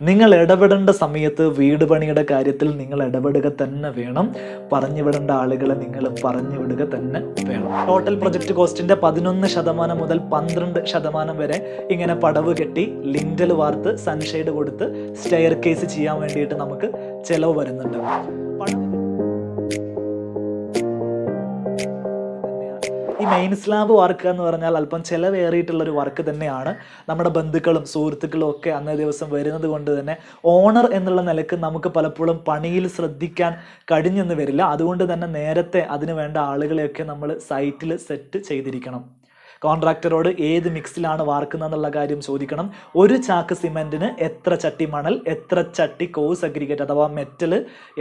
നിങ്ങൾ ഇടപെടേണ്ട സമയത്ത് വീട് പണിയുടെ കാര്യത്തിൽ നിങ്ങൾ ഇടപെടുക തന്നെ വേണം. പറഞ്ഞു വിടേണ്ട ആളുകളെ നിങ്ങൾ പറഞ്ഞു വിടുക തന്നെ വേണം. ടോട്ടൽ പ്രൊജക്ട് കോസ്റ്റിന്റെ 11% മുതൽ 12% വരെ ഇങ്ങനെ പടവ് കെട്ടി ലിൻഡൽ വാർത്ത് സൺഷെയ്ഡ് കൊടുത്ത് സ്റ്റെയർ കേസ് ചെയ്യാൻ വേണ്ടിയിട്ട് നമുക്ക് ചെലവ് വരുന്നുണ്ട്. ഈ മെയിൻ സ്ലാബ് വർക്ക് എന്ന് പറഞ്ഞാൽ അല്പം ചിലവേറിയിട്ടുള്ളൊരു വർക്ക് തന്നെയാണ്. നമ്മുടെ ബന്ധുക്കളും സുഹൃത്തുക്കളും ഒക്കെ അന്നേ ദിവസം വരുന്നത് കൊണ്ട് തന്നെ ഓണർ എന്നുള്ള നിലക്ക് നമുക്ക് പലപ്പോഴും പണിയിൽ ശ്രദ്ധിക്കാൻ കഴിഞ്ഞെന്ന് വരില്ല. അതുകൊണ്ട് തന്നെ നേരത്തെ അതിന് വേണ്ട ആളുകളെയൊക്കെ നമ്മൾ സൈറ്റിൽ സെറ്റ് ചെയ്തിരിക്കണം. കോൺട്രാക്ടറോട് ഏത് മിക്സിലാണ് വാർക്കുന്നതെന്നുള്ള കാര്യം ചോദിക്കണം. ഒരു ചാക്ക് സിമെൻറ്റിന് എത്ര ചട്ടി മണൽ, എത്ര ചട്ടി കോഴ്സ് അഗ്രിഗേറ്റ് അഥവാ മെറ്റൽ,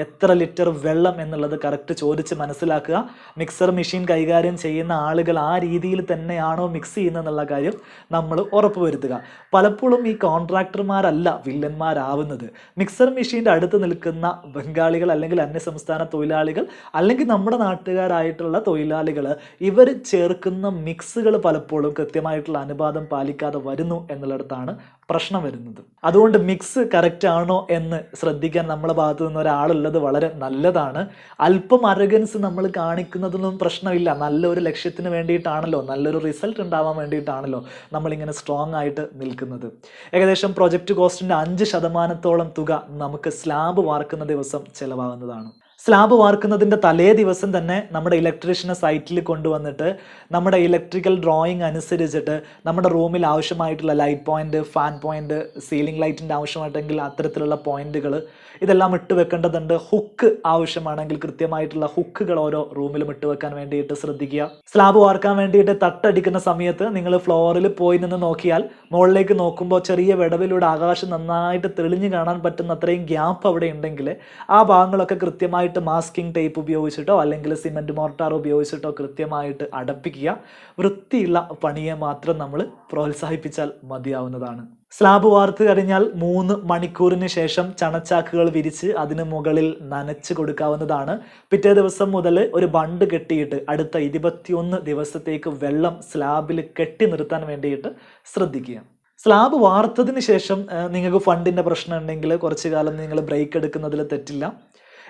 എത്ര ലിറ്റർ വെള്ളം എന്നുള്ളത് കറക്റ്റ് ചോദിച്ച് മനസ്സിലാക്കുക. മിക്സർ മെഷീൻ കൈകാര്യം ചെയ്യുന്ന ആളുകൾ ആ രീതിയിൽ തന്നെയാണോ മിക്സ് ചെയ്യുന്നതെന്നുള്ള കാര്യം നമ്മൾ ഉറപ്പുവരുത്തുക. പലപ്പോഴും ഈ കോൺട്രാക്ടർമാരല്ല വില്ലന്മാരാവുന്നത്. മിക്സർ മെഷീൻ്റെ അടുത്ത് നിൽക്കുന്ന ബംഗാളികൾ അല്ലെങ്കിൽ അന്യസംസ്ഥാന തൊഴിലാളികൾ അല്ലെങ്കിൽ നമ്മുടെ നാട്ടുകാരായിട്ടുള്ള തൊഴിലാളികൾ ഇവർ ചേർക്കുന്ന മിക്സുകൾ പലപ്പോഴും കൃത്യമായിട്ടുള്ള അനുപാതം പാലിക്കാതെ വരുന്നു എന്നുള്ളിടത്താണ് പ്രശ്നം വരുന്നത്. അതുകൊണ്ട് മിക്സ് കറക്റ്റ് ആണോ എന്ന് ശ്രദ്ധിക്കാൻ നമ്മളെ ഭാഗത്ത് നിന്ന് ഒരാളുള്ളത് വളരെ നല്ലതാണ്. അല്പം അരഗൻസ് നമ്മൾ കാണിക്കുന്നതൊന്നും പ്രശ്നമില്ല. നല്ലൊരു ലക്ഷ്യത്തിന് വേണ്ടിയിട്ടാണല്ലോ, നല്ലൊരു റിസൾട്ട് ഉണ്ടാവാൻ വേണ്ടിയിട്ടാണല്ലോ നമ്മളിങ്ങനെ സ്ട്രോങ് ആയിട്ട് നിൽക്കുന്നത്. ഏകദേശം പ്രൊജക്റ്റ് കോസ്റ്റിൻ്റെ 5% തുക നമുക്ക് സ്ലാബ് വാർക്കുന്ന ദിവസം ചിലവാകുന്നതാണ്. സ്ലാബ് വാർക്കുന്നതിൻ്റെ തലേ ദിവസം തന്നെ നമ്മുടെ ഇലക്ട്രീഷ്യനെ സൈറ്റിൽ കൊണ്ടുവന്നിട്ട് നമ്മുടെ ഇലക്ട്രിക്കൽ ഡ്രോയിങ് അനുസരിച്ചിട്ട് നമ്മുടെ റൂമിൽ ആവശ്യമായിട്ടുള്ള light point, fan point, ceiling ലൈറ്റിൻ്റെ ആവശ്യമായിട്ടെങ്കിൽ അത്തരത്തിലുള്ള പോയിന്റുകൾ ഇതെല്ലാം ഇട്ട് വെക്കേണ്ടതുണ്ട്. ഹുക്ക് ആവശ്യമാണെങ്കിൽ കൃത്യമായിട്ടുള്ള ഹുക്കുകൾ ഓരോ റൂമിലും ഇട്ട് വെക്കാൻ വേണ്ടിയിട്ട് ശ്രദ്ധിക്കുക. സ്ലാബ് വാർക്കാൻ വേണ്ടിയിട്ട് തട്ടടിക്കുന്ന സമയത്ത് നിങ്ങൾ ഫ്ലോറിൽ പോയി നിന്ന് നോക്കിയാൽ മുകളിലേക്ക് നോക്കുമ്പോൾ ചെറിയ വിടവിലൂടെ ആകാശം നന്നായിട്ട് തെളിഞ്ഞു കാണാൻ പറ്റുന്ന അത്രയും ഗ്യാപ്പ് അവിടെ ഉണ്ടെങ്കിൽ ആ ഭാഗങ്ങളൊക്കെ കൃത്യമായിട്ട് മാസ്കിംഗ് ടേപ്പ് ഉപയോഗിച്ചിട്ടോ അല്ലെങ്കിൽ സിമെന്റ് മോർട്ടാർ ഉപയോഗിച്ചിട്ടോ കൃത്യമായിട്ട് അടപ്പിക്കുക. വൃത്തിയുള്ള പണിയെ മാത്രം നമ്മൾ പ്രോത്സാഹിപ്പിച്ചാൽ മതിയാവുന്നതാണ്. സ്ലാബ് വാർത്ത് കഴിഞ്ഞാൽ 3 മണിക്കൂറിന് ശേഷം ചണച്ചാക്കുകൾ വിരിച്ച് അതിന് മുകളിൽ നനച്ച് കൊടുക്കാവുന്നതാണ്. പിറ്റേ ദിവസം മുതൽ ഒരു ബണ്ട് കെട്ടിയിട്ട് അടുത്ത 21 ദിവസത്തേക്ക് വെള്ളം സ്ലാബിൽ കെട്ടി നിർത്താൻ വേണ്ടിയിട്ട് ശ്രദ്ധിക്കുക. സ്ലാബ് വാർത്തതിന് ശേഷം നിങ്ങൾക്ക് ഫണ്ടിൻ്റെ പ്രശ്നം ഉണ്ടെങ്കിൽ കുറച്ച് കാലം നിങ്ങൾ ബ്രേക്ക് എടുക്കുന്നതിൽ തെറ്റില്ല.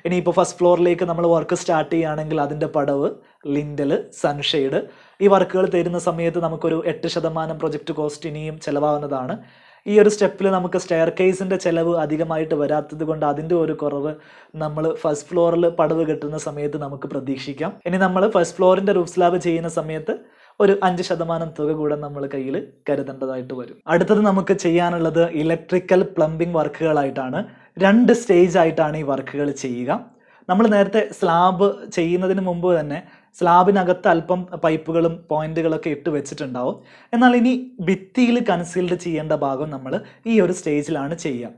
ഇനിയിപ്പോൾ ഫസ്റ്റ് ഫ്ലോറിലേക്ക് നമ്മൾ വർക്ക് സ്റ്റാർട്ട് ചെയ്യുകയാണെങ്കിൽ അതിൻ്റെ പടവ്, ലിൻഡൽ, സൺഷെയ്ഡ് ഈ വർക്കുകൾ തരുന്ന സമയത്ത് നമുക്കൊരു 8% പ്രൊജക്റ്റ് കോസ്റ്റ് ഇനിയും ചിലവാകുന്നതാണ്. ഈ ഒരു സ്റ്റെപ്പിൽ നമുക്ക് സ്റ്റെയർ കേസിൻ്റെ ചിലവ് അധികമായിട്ട് വരാത്തത് കൊണ്ട് അതിൻ്റെ ഒരു കുറവ് നമ്മൾ ഫസ്റ്റ് ഫ്ലോറിൽ പടവ് കെട്ടുന്ന സമയത്ത് നമുക്ക് പ്രതീക്ഷിക്കാം. ഇനി നമ്മൾ ഫസ്റ്റ് ഫ്ലോറിൻ്റെ റൂഫ് സ്ലാബ് ചെയ്യുന്ന സമയത്ത് ഒരു 5% തുക കൂടെ നമ്മൾ കയ്യിൽ കരുതേണ്ടതായിട്ട് വരും. അടുത്തത് നമുക്ക് ചെയ്യാനുള്ളത് ഇലക്ട്രിക്കൽ പ്ലംബിംഗ് വർക്കുകളായിട്ടാണ്. 2 സ്റ്റേജ് ആയിട്ടാണ് ഈ വർക്കുകൾ ചെയ്യുക. നമ്മൾ നേരത്തെ സ്ലാബ് ചെയ്യുന്നതിന് മുമ്പ് തന്നെ സ്ലാബിനകത്ത് അല്പം പൈപ്പുകളും പോയിന്റുകളൊക്കെ ഇട്ട് വെച്ചിട്ടുണ്ടാവും. എന്നാൽ ഇനി ഭിത്തിയിൽ കൺസീൽഡ് ചെയ്യേണ്ട ഭാഗം നമ്മൾ ഈ ഒരു സ്റ്റേജിലാണ് ചെയ്യുക.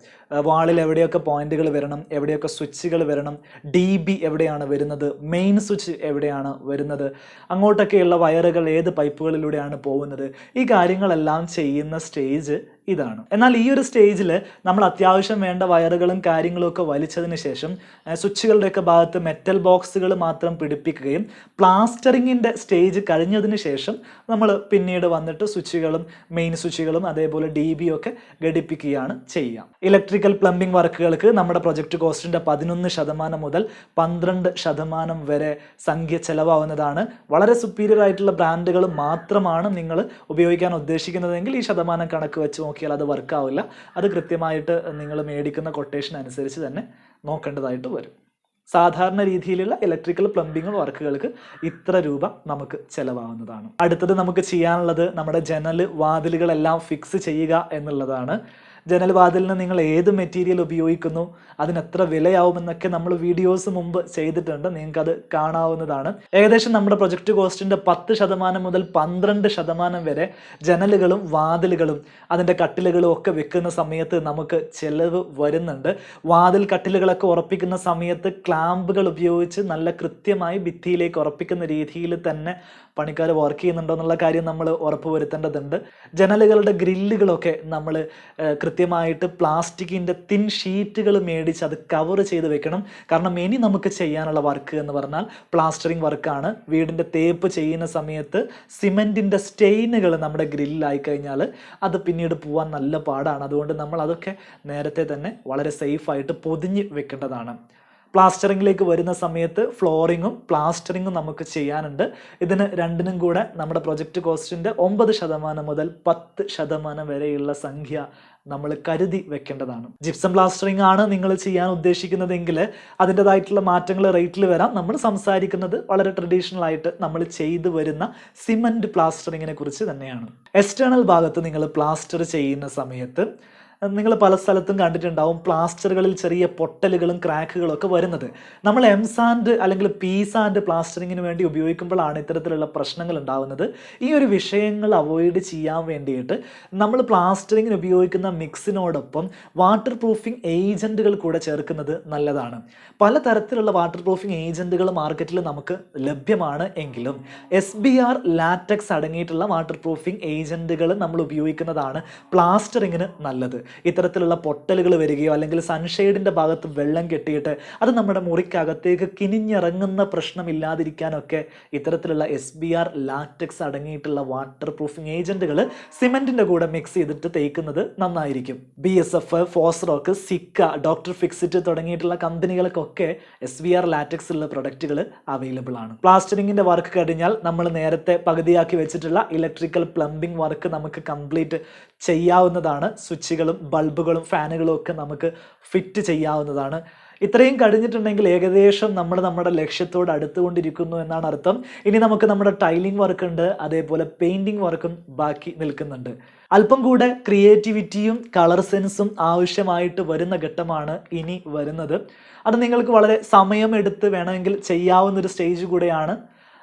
വാളിൽ എവിടെയൊക്കെ പോയിന്റുകൾ വരണം, എവിടെയൊക്കെ സ്വിച്ചുകൾ വരണം, DB എവിടെയാണ് വരുന്നത്, മെയിൻ സ്വിച്ച് എവിടെയാണ് വരുന്നത്, അങ്ങോട്ടൊക്കെയുള്ള വയറുകൾ ഏത് പൈപ്പുകളിലൂടെയാണ് പോകുന്നത്, ഈ കാര്യങ്ങളെല്ലാം ചെയ്യുന്ന സ്റ്റേജ് ഇതാണ്. എന്നാൽ ഈ ഒരു സ്റ്റേജിൽ നമ്മൾ അത്യാവശ്യം വേണ്ട വയറുകളും കാര്യങ്ങളും ഒക്കെ വലിച്ചതിന് ശേഷം സ്വിച്ചുകളുടെയൊക്കെ ഭാഗത്ത് മെറ്റൽ ബോക്സുകൾ മാത്രം പിടിപ്പിക്കുകയും പ്ലാസ്റ്ററിങ്ങിൻ്റെ സ്റ്റേജ് കഴിഞ്ഞതിന് ശേഷം നമ്മൾ പിന്നീട് വന്നിട്ട് സ്വിച്ചുകളും മെയിൻ സ്വിച്ചുകളും അതേപോലെ DB ഒക്കെ ഘടിപ്പിക്കുകയാണ് ചെയ്യുക. ഇലക്ട്രിക്കൽ പ്ലംബിംഗ് വർക്കുകൾക്ക് നമ്മുടെ പ്രൊജക്റ്റ് കോസ്റ്റിൻ്റെ 11% മുതൽ 12% വരെ സംഖ്യ ചിലവാകുന്നതാണ്. വളരെ സുപ്പീരിയർ ആയിട്ടുള്ള ബ്രാൻഡുകൾ മാത്രമാണ് നിങ്ങൾ ഉപയോഗിക്കാൻ ഉദ്ദേശിക്കുന്നതെങ്കിൽ ഈ ശതമാനം കണക്ക് വെച്ച് നോക്കിയാൽ അത് വർക്കാവില്ല. അത് കൃത്യമായിട്ട് നിങ്ങൾ മേടിക്കുന്ന കൊട്ടേഷൻ അനുസരിച്ച് തന്നെ നോക്കേണ്ടതായിട്ട് വരും. സാധാരണ രീതിയിലുള്ള ഇലക്ട്രിക്കൽ പ്ലംബിംഗ് വർക്കുകൾക്ക് ഇത്ര രൂപ നമുക്ക് ചിലവാകുന്നതാണ്. അടുത്തത് നമുക്ക് ചെയ്യാനുള്ളത് നമ്മുടെ ജനൽ വാതിലുകളെല്ലാം ഫിക്സ് ചെയ്യുക എന്നുള്ളതാണ്. ജനൽ വാതിലിന് നിങ്ങൾ ഏത് മെറ്റീരിയൽ ഉപയോഗിക്കുന്നു, അതിന് എത്ര വിലയാവുമെന്നൊക്കെ നമ്മൾ വീഡിയോസ് മുമ്പ് ചെയ്തിട്ടുണ്ട്, നിങ്ങൾക്കത് കാണാവുന്നതാണ്. ഏകദേശം നമ്മുടെ പ്രൊജക്റ്റ് കോസ്റ്റിൻ്റെ 10% മുതൽ 12% വരെ ജനലുകളും വാതിലുകളും അതിൻ്റെ കട്ടിലുകളും ഒക്കെ വെക്കുന്ന സമയത്ത് നമുക്ക് ചിലവ് വരുന്നുണ്ട്. വാതിൽ കട്ടിലുകളൊക്കെ ഉറപ്പിക്കുന്ന സമയത്ത് ക്ലാമ്പുകൾ ഉപയോഗിച്ച് നല്ല കൃത്യമായി ഭിത്തിയിലേക്ക് ഉറപ്പിക്കുന്ന രീതിയിൽ തന്നെ പണിക്കാർ വർക്ക് ചെയ്യുന്നുണ്ടോ എന്നുള്ള കാര്യം നമ്മൾ ഉറപ്പ് വരുത്തേണ്ടതുണ്ട്. ജനലുകളുടെ ഗ്രില്ലുകളൊക്കെ നമ്മൾ കൃത്യമായിട്ട് പ്ലാസ്റ്റിക്കിൻ്റെ തിൻ ഷീറ്റുകൾ മേടിച്ച് അത് കവർ ചെയ്ത് വെക്കണം. കാരണം ഇനി നമുക്ക് ചെയ്യാനുള്ള വർക്ക് എന്ന് പറഞ്ഞാൽ പ്ലാസ്റ്ററിങ് വർക്കാണ്. വീടിൻ്റെ തേപ്പ് ചെയ്യുന്ന സമയത്ത് സിമെൻറ്റിൻ്റെ സ്റ്റെയിനുകൾ നമ്മുടെ ഗ്രില്ലായി കഴിഞ്ഞാൽ അത് പിന്നീട് പോകാൻ നല്ല പാടാണ്. അതുകൊണ്ട് നമ്മൾ അതൊക്കെ നേരത്തെ തന്നെ വളരെ സേഫായിട്ട് പൊതിഞ്ഞ് വെക്കേണ്ടതാണ്. പ്ലാസ്റ്ററിങ്ങിലേക്ക് വരുന്ന സമയത്ത് ഫ്ലോറിങ്ങും പ്ലാസ്റ്ററിങ്ങും നമുക്ക് ചെയ്യാനുണ്ട്. ഇതിന് രണ്ടിനും കൂടെ നമ്മുടെ പ്രൊജക്റ്റ് കോസ്റ്റിൻ്റെ 9% മുതൽ 10% വരെയുള്ള സംഖ്യ നമ്മൾ കരുതി വെക്കേണ്ടതാണ്. ജിപ്സം പ്ലാസ്റ്ററിംഗ് ആണ് നിങ്ങൾ ചെയ്യാൻ ഉദ്ദേശിക്കുന്നതെങ്കിൽ അതിൻ്റെതായിട്ടുള്ള മാറ്റങ്ങൾ റേറ്റിൽ വരാം. നമ്മൾ സംസാരിക്കുന്നത് വളരെ ട്രഡീഷണൽ ആയിട്ട് നമ്മൾ ചെയ്തു വരുന്ന സിമൻറ്റ് പ്ലാസ്റ്ററിങ്ങിനെ കുറിച്ച് തന്നെയാണ്. എക്സ്റ്റേണൽ ഭാഗത്ത് നിങ്ങൾ പ്ലാസ്റ്റർ ചെയ്യുന്ന സമയത്ത് നിങ്ങൾ പല സ്ഥലത്തും കണ്ടിട്ടുണ്ടാവും പ്ലാസ്റ്ററുകളിൽ ചെറിയ പൊട്ടലുകളും ക്രാക്കുകളും ഒക്കെ വരുന്നത്. നമ്മൾ എം സാൻഡ് അല്ലെങ്കിൽ പി സാൻഡ് പ്ലാസ്റ്ററിങ്ങിന് വേണ്ടി ഉപയോഗിക്കുമ്പോഴാണ് ഇത്തരത്തിലുള്ള പ്രശ്നങ്ങൾ ഉണ്ടാകുന്നത്. ഈ ഒരു വിഷയങ്ങൾ അവോയ്ഡ് ചെയ്യാൻ വേണ്ടിയിട്ട് നമ്മൾ പ്ലാസ്റ്ററിങ്ങിന് ഉപയോഗിക്കുന്ന മിക്സിനോടൊപ്പം വാട്ടർ പ്രൂഫിംഗ് ഏജൻറ്റുകൾ കൂടെ ചേർക്കുന്നത് നല്ലതാണ്. പലതരത്തിലുള്ള വാട്ടർ പ്രൂഫിംഗ് ഏജൻറ്റുകൾ മാർക്കറ്റിൽ നമുക്ക് ലഭ്യമാണ്. എങ്കിലും SBR ലാറ്റക്സ് അടങ്ങിയിട്ടുള്ള വാട്ടർ പ്രൂഫിംഗ് ഏജൻറ്റുകൾ നമ്മൾ ഉപയോഗിക്കുന്നതാണ് പ്ലാസ്റ്ററിങ്ങിന് നല്ലത്. ഇത്തരത്തിലുള്ള പൊട്ടലുകൾ വരികയോ അല്ലെങ്കിൽ സൺഷെയ്ഡിൻ്റെ ഭാഗത്ത് വെള്ളം കെട്ടിയിട്ട് അത് നമ്മുടെ മുറിക്കകത്തേക്ക് കിനിഞ്ഞിറങ്ങുന്ന പ്രശ്നമില്ലാതിരിക്കാനൊക്കെ ഇത്തരത്തിലുള്ള SBR ലാറ്റക്സ് അടങ്ങിയിട്ടുള്ള വാട്ടർ പ്രൂഫിംഗ് ഏജൻറ്റുകൾ സിമെൻറ്റിൻ്റെ കൂടെ മിക്സ് ചെയ്തിട്ട് തേക്കുന്നത് നന്നായിരിക്കും. BSF, ഫോസ്റോക്ക്, സിക്ക, ഡോക്ടർ ഫിക്സിറ്റ് തുടങ്ങിയിട്ടുള്ള കമ്പനികൾക്കൊക്കെ SBR ലാറ്റക്സ് ഉള്ള പ്രൊഡക്റ്റുകൾ അവൈലബിൾ ആണ്. പ്ലാസ്റ്ററിങ്ങിൻ്റെ വർക്ക് കഴിഞ്ഞാൽ നമ്മൾ നേരത്തെ പകുതിയാക്കി വെച്ചിട്ടുള്ള ഇലക്ട്രിക്കൽ പ്ലംബിംഗ് വർക്ക് നമുക്ക് കംപ്ലീറ്റ് ചെയ്യാവുന്നതാണ്. സ്വിച്ചുകളും ബൾബുകളും ഫാനുകളും ഒക്കെ നമുക്ക് ഫിറ്റ് ചെയ്യാവുന്നതാണ്. ഇത്രയും കഴിഞ്ഞിട്ടുണ്ടെങ്കിൽ ഏകദേശം നമ്മുടെ ലക്ഷ്യത്തോട് അടുത്തുകൊണ്ടിരിക്കുന്നു എന്നാണ് അർത്ഥം. ഇനി നമുക്ക് നമ്മുടെ ടൈലിംഗ് വർക്ക് ഉണ്ട്, അതേപോലെ പെയിൻറ്റിങ് വർക്കും ബാക്കി നിൽക്കുന്നുണ്ട്. അല്പം കൂടെ ക്രിയേറ്റിവിറ്റിയും കളർ സെൻസും ആവശ്യമായിട്ട് വരുന്ന ഘട്ടമാണ് ഇനി വരുന്നത്. അത് നിങ്ങൾക്ക് വളരെ സമയമെടുത്ത് വേണമെങ്കിൽ ചെയ്യാവുന്നൊരു സ്റ്റേജ് കൂടെയാണ്.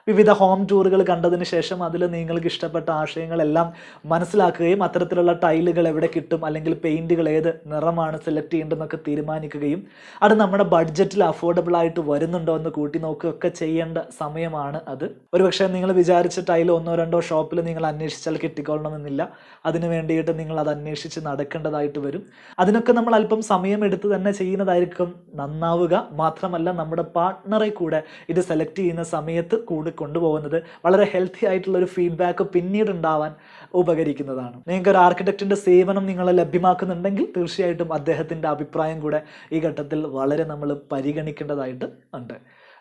വിവിധ ഹോം ടൂറുകൾ കണ്ടതിന് ശേഷം അതിൽ നിങ്ങൾക്ക് ഇഷ്ടപ്പെട്ട ആശയങ്ങളെല്ലാം മനസ്സിലാക്കുകയും അത്തരത്തിലുള്ള ടൈലുകൾ എവിടെ കിട്ടും അല്ലെങ്കിൽ പെയിൻറ്റുകൾ ഏത് നിറമാണ് സെലക്ട് ചെയ്യേണ്ടതെന്നൊക്കെ തീരുമാനിക്കുകയും അത് നമ്മുടെ ബഡ്ജറ്റിൽ അഫോർഡബിൾ ആയിട്ട് വരുന്നുണ്ടോ എന്ന് കൂട്ടി നോക്കുകയൊക്കെ ചെയ്യേണ്ട സമയമാണ് അത്. ഒരുപക്ഷെ നിങ്ങൾ വിചാരിച്ച ടൈൽ 1-2 ഷോപ്പിൽ നിങ്ങൾ അന്വേഷിച്ചാൽ കിട്ടിക്കൊള്ളണമെന്നില്ല. അതിന് വേണ്ടിയിട്ട് നിങ്ങൾ അത് അന്വേഷിച്ച് നടക്കേണ്ടതായിട്ട് വരും. അതിനൊക്കെ നമ്മൾ അല്പം സമയമെടുത്ത് തന്നെ ചെയ്യുന്നതായിരിക്കും നന്നാവുക. മാത്രമല്ല നമ്മുടെ പാർട്ട്ണറെ കൂടെ ഇത് സെലക്ട് ചെയ്യുന്ന സമയത്ത് കൂടെ കൊണ്ടുപോകുന്നത് വളരെ ഹെൽത്തി ആയിട്ടുള്ള ഒരു ഫീഡ്ബാക്ക് പിന്നീട് ഉണ്ടാവാൻ ഉപകരിക്കുന്നതാണ്. നിങ്ങൾക്ക് ഒരു ആർക്കിടെക്റ്റിൻ്റെ സേവനം നിങ്ങൾ ലഭ്യമാക്കുന്നുണ്ടെങ്കിൽ തീർച്ചയായിട്ടും അദ്ദേഹത്തിൻ്റെ അഭിപ്രായം കൂടെ ഈ ഘട്ടത്തിൽ വളരെ നമ്മൾ പരിഗണിക്കേണ്ടതായിട്ട് ഉണ്ട്.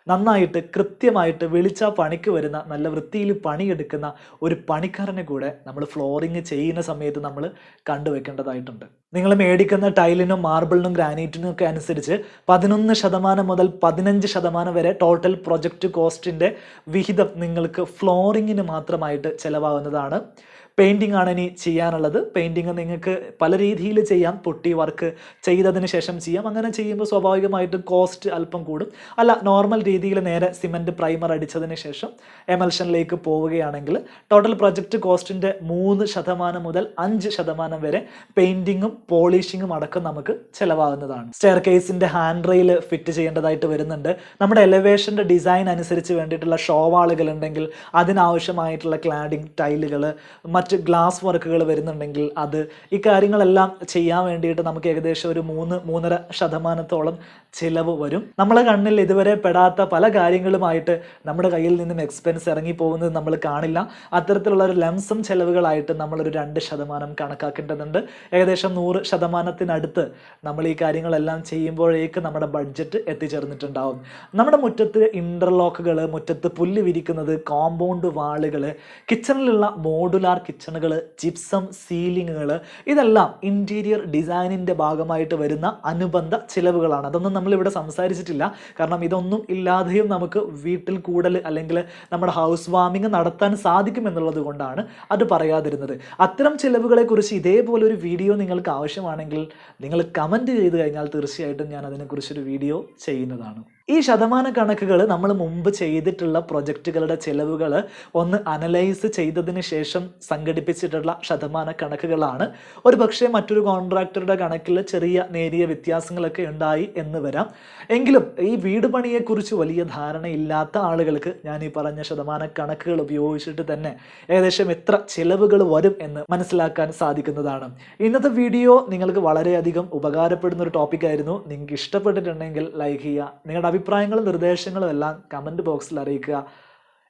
നന്നായിട്ട് കൃത്യമായിട്ട് വിളിച്ച പണിക്ക് വരുന്ന നല്ല വൃത്തിയിൽ പണിയെടുക്കുന്ന ഒരു പണിക്കാരനെ കൂടെ നമ്മൾ ഫ്ലോറിങ് ചെയ്യുന്ന സമയത്ത് നമ്മൾ കണ്ടുവെക്കേണ്ടതായിട്ടുണ്ട്. നിങ്ങൾ മേടിക്കുന്ന ടൈലിനും മാർബിളിനും ഗ്രാനൈറ്റിനും ഒക്കെ അനുസരിച്ച് 11% മുതൽ 15% വരെ ടോട്ടൽ പ്രൊജക്റ്റ് കോസ്റ്റിൻ്റെ വിഹിതം നിങ്ങൾക്ക് ഫ്ലോറിങ്ങിന് മാത്രമായിട്ട് ചിലവാകുന്നതാണ്. പെയിൻറ്റിംഗ് ആണ് ഇനി ചെയ്യാനുള്ളത്. പെയിൻറ്റിങ് നിങ്ങൾക്ക് പല രീതിയിൽ ചെയ്യാം. പുട്ടി വർക്ക് ചെയ്തതിന് ശേഷം ചെയ്യാം. അങ്ങനെ ചെയ്യുമ്പോൾ സ്വാഭാവികമായിട്ടും കോസ്റ്റ് അല്പം കൂടും. അല്ല, നോർമൽ രീതിയിൽ നേരെ സിമെൻറ്റ് പ്രൈമർ അടിച്ചതിന് ശേഷം എമൽഷനിലേക്ക് പോവുകയാണെങ്കിൽ ടോട്ടൽ പ്രൊജക്റ്റ് കോസ്റ്റിൻ്റെ 3% മുതൽ 5% വരെ പെയിൻറ്റിങ്ങും പോളിഷിങ്ങും അടക്കം നമുക്ക് ചിലവാകുന്നതാണ്. സ്റ്റെയർ കേസിൻ്റെ ഹാൻഡ് റെയിൽ ഫിറ്റ് ചെയ്യേണ്ടതായിട്ട് വരുന്നുണ്ട്. നമ്മുടെ എലവേഷൻ്റെ ഡിസൈൻ അനുസരിച്ച് വേണ്ടിയിട്ടുള്ള ഷോവാളുകൾ ഉണ്ടെങ്കിൽ അതിനാവശ്യമായിട്ടുള്ള ക്ലാഡിംഗ് ടൈലുകൾ, മറ്റ് ഗ്ലാസ് വർക്കുകൾ വരുന്നുണ്ടെങ്കിൽ അത്, ഈ കാര്യങ്ങളെല്ലാം ചെയ്യാൻ വേണ്ടിയിട്ട് നമുക്ക് ഏകദേശം ഒരു 3-3.5% ചിലവ് വരും. നമ്മളെ കണ്ണിൽ ഇതുവരെ പെടാത്ത പല കാര്യങ്ങളുമായിട്ട് നമ്മുടെ കയ്യിൽ നിന്നും എക്സ്പെൻസ് ഇറങ്ങി പോകുന്നത് നമ്മൾ കാണില്ല. അത്തരത്തിലുള്ള ഒരു ലംസം ചിലവുകളായിട്ട് നമ്മളൊരു 2% കണക്കാക്കേണ്ടതുണ്ട്. ഏകദേശം 100%-നടുത്ത് നമ്മൾ ഈ കാര്യങ്ങളെല്ലാം ചെയ്യുമ്പോഴേക്ക് നമ്മുടെ ബഡ്ജറ്റ് എത്തിച്ചേർന്നിട്ടുണ്ടാവും. നമ്മുടെ മുറ്റത്ത് ഇൻ്റർലോക്കുകൾ, മുറ്റത്ത് പുല്ല് വിരിക്കുന്നത്, കോമ്പൗണ്ട് വാളുകൾ, കിച്ചണിലുള്ള മോഡുലാർ കിച്ചണുകൾ, ജിപ്സം സീലിങ്ങുകൾ, ഇതെല്ലാം ഇൻറ്റീരിയർ ഡിസൈനിൻ്റെ ഭാഗമായിട്ട് വരുന്ന അനുബന്ധ ചിലവുകളാണ്. അതൊന്നും നമ്മളിവിടെ സംസാരിച്ചിട്ടില്ല. കാരണം ഇതൊന്നും ഇല്ലാതെയും നമുക്ക് വീട്ടിൽ കൂടൽ അല്ലെങ്കിൽ നമ്മുടെ ഹൗസ് വാമിങ് നടത്താൻ സാധിക്കും എന്നുള്ളത് കൊണ്ടാണ് അത് പറയാതിരുന്നത്. അത്തരം ചിലവുകളെക്കുറിച്ച് ഇതേപോലെ ഒരു വീഡിയോ നിങ്ങൾക്ക് ആവശ്യമാണെങ്കിൽ നിങ്ങൾ കമൻറ്റ് ചെയ്ത് കഴിഞ്ഞാൽ തീർച്ചയായിട്ടും ഞാൻ അതിനെക്കുറിച്ചൊരു വീഡിയോ ചെയ്യുന്നതാണ്. ഈ ശതമാന കണക്കുകൾ നമ്മൾ മുമ്പ് ചെയ്തിട്ടുള്ള പ്രൊജക്റ്റുകളുടെ ചെലവുകൾ ഒന്ന് അനലൈസ് ചെയ്തതിന് ശേഷം സംഘടിപ്പിച്ചിട്ടുള്ള ശതമാന കണക്കുകളാണ്. ഒരു പക്ഷേ മറ്റൊരു കോൺട്രാക്ടറുടെ കണക്കിൽ ചെറിയ നേരിയ വ്യത്യാസങ്ങളൊക്കെ ഉണ്ടായി എന്ന് വരാം. എങ്കിലും ഈ വീട് പണിയെക്കുറിച്ച് വലിയ ധാരണയില്ലാത്ത ആളുകൾക്ക് ഞാൻ ഈ പറഞ്ഞ ശതമാന കണക്കുകൾ ഉപയോഗിച്ചിട്ട് തന്നെ ഏകദേശം എത്ര ചെലവുകൾ വരും എന്ന് മനസ്സിലാക്കാൻ സാധിക്കുന്നതാണ്. ഇന്നത്തെ വീഡിയോ നിങ്ങൾക്ക് വളരെയധികം ഉപകാരപ്പെടുന്ന ഒരു ടോപ്പിക്കായിരുന്നു. നിങ്ങൾക്ക് ഇഷ്ടപ്പെട്ടിട്ടുണ്ടെങ്കിൽ ലൈക്ക് ചെയ്യുക. നിങ്ങളുടെ അഭിപ്രായങ്ങളും നിർദ്ദേശങ്ങളും എല്ലാം കമൻറ്റ് ബോക്സിൽ അറിയിക്കുക.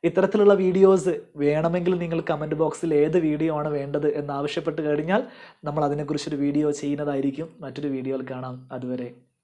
ഇത്തരത്തിലുള്ള വീഡിയോസ് വേണമെങ്കിൽ നിങ്ങൾ കമൻറ്റ് ബോക്സിൽ ഏത് വീഡിയോ ആണ് വേണ്ടത് എന്ന് ആവശ്യപ്പെട്ട് കഴിഞ്ഞാൽ നമ്മൾ അതിനെക്കുറിച്ചൊരു വീഡിയോ ചെയ്യുന്നതായിരിക്കും. മറ്റൊരു വീഡിയോയിൽ കാണാം. അതുവരെ